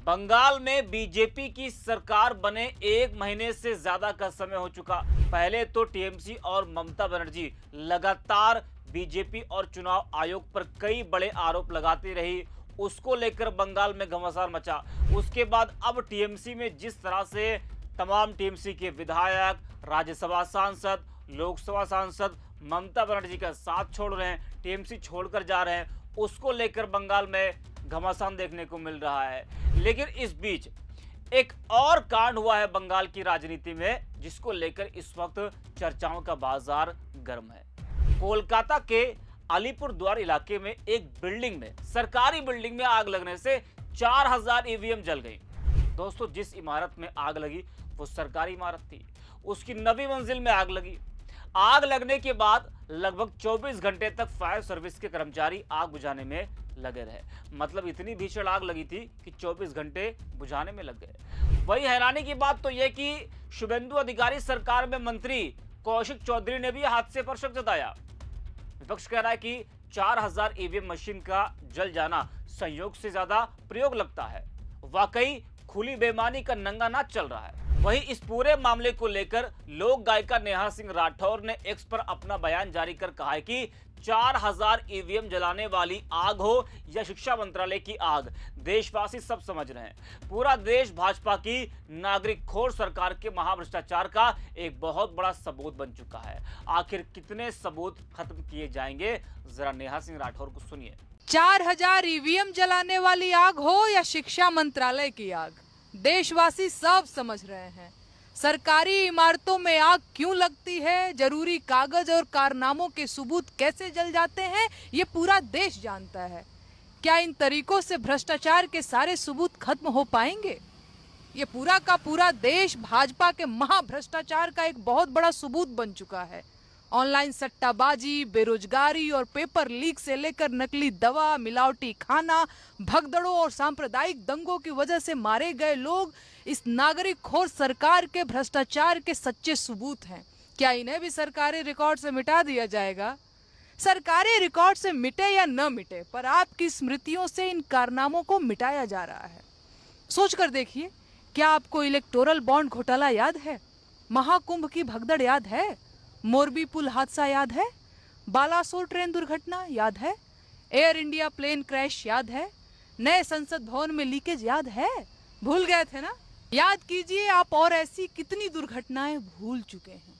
बंगाल में बीजेपी की सरकार बने 1 महीने से ज्यादा का समय हो चुका। पहले तो टीएमसी और ममता बनर्जी लगातार बीजेपी और चुनाव आयोग पर कई बड़े आरोप लगाती रही, उसको लेकर बंगाल में घमासान मचा। उसके बाद अब टीएमसी में जिस तरह से तमाम टीएमसी के विधायक, राज्यसभा सांसद, लोकसभा सांसद ममता बनर्जी का साथ छोड़ रहे हैं, टीएमसी छोड़कर जा रहे हैं, उसको लेकर बंगाल में घमासान देखने को मिल रहा है। लेकिन इस बीच एक और कांड हुआ है बंगाल की राजनीति में, जिसको लेकर इस वक्त चर्चाओं का बाजार गर्म है। कोलकाता के अलीपुरद्वार इलाके में एक बिल्डिंग में, सरकारी बिल्डिंग में आग लगने से 4000 ईवीएम जल गई। दोस्तों, जिस इमारत में आग लगी वो सरकारी इमारत थी, उसकी 9वीं मंजिल में आग लगी। आग लगने के बाद लगभग 24 घंटे तक फायर सर्विस के कर्मचारी आग बुझाने में लगे रहे। मतलब इतनी भीषण आग लगी थी कि 24 घंटे बुझाने में लग गए। वही हैरानी की बात तो यह कि शुभेंदु अधिकारी सरकार में मंत्री कौशिक चौधरी ने भी हादसे पर शक जताया। विपक्ष कह रहा है कि 4000 ईवीएम मशीन का जल जाना संयोग से ज्यादा प्रयोग लगता है। वाकई खुली बेईमानी का नंगा नाच चल रहा है। वहीं इस पूरे मामले को लेकर लोक गायिका नेहा सिंह राठौर ने एक्स पर अपना बयान जारी कर कहा है कि 4000 ईवीएम जलाने वाली आग हो या शिक्षा मंत्रालय की आग, देशवासी सब समझ रहे हैं। पूरा देश भाजपा की नागरिक खोर सरकार के महाभ्रष्टाचार का एक बहुत बड़ा सबूत बन चुका है। आखिर कितने सबूत खत्म किए जाएंगे, जरा नेहा सिंह राठौर को सुनिए। 4000 ईवीएम जलाने वाली आग हो या शिक्षा मंत्रालय की आग, देशवासी सब समझ रहे हैं। सरकारी इमारतों में आग क्यों लगती है, जरूरी कागज और कारनामों के सबूत कैसे जल जाते हैं, ये पूरा देश जानता है। क्या इन तरीकों से भ्रष्टाचार के सारे सबूत खत्म हो पाएंगे? ये पूरा का पूरा देश भाजपा के महाभ्रष्टाचार का एक बहुत बड़ा सबूत बन चुका है। ऑनलाइन सट्टाबाजी, बेरोजगारी और पेपर लीक से लेकर नकली दवा, मिलावटी खाना, भगदड़ों और सांप्रदायिक दंगों की वजह से मारे गए लोग इस नागरिक खोर सरकार के भ्रष्टाचार के सच्चे सबूत हैं। क्या इन्हें भी सरकारी रिकॉर्ड से मिटा दिया जाएगा? सरकारी रिकॉर्ड से मिटे या न मिटे, पर आपकी स्मृतियों से इन कारनामों को मिटाया जा रहा है। सोचकर देखिए, क्या आपको इलेक्टोरल बॉन्ड घोटाला याद है? महाकुंभ की भगदड़ याद है? मोरबी पुल हादसा याद है? बालासोर ट्रेन दुर्घटना याद है? एयर इंडिया प्लेन क्रैश याद है? नए संसद भवन में लीकेज याद है? भूल गए थे ना? याद कीजिए आप, और ऐसी कितनी दुर्घटनाएं भूल चुके हैं।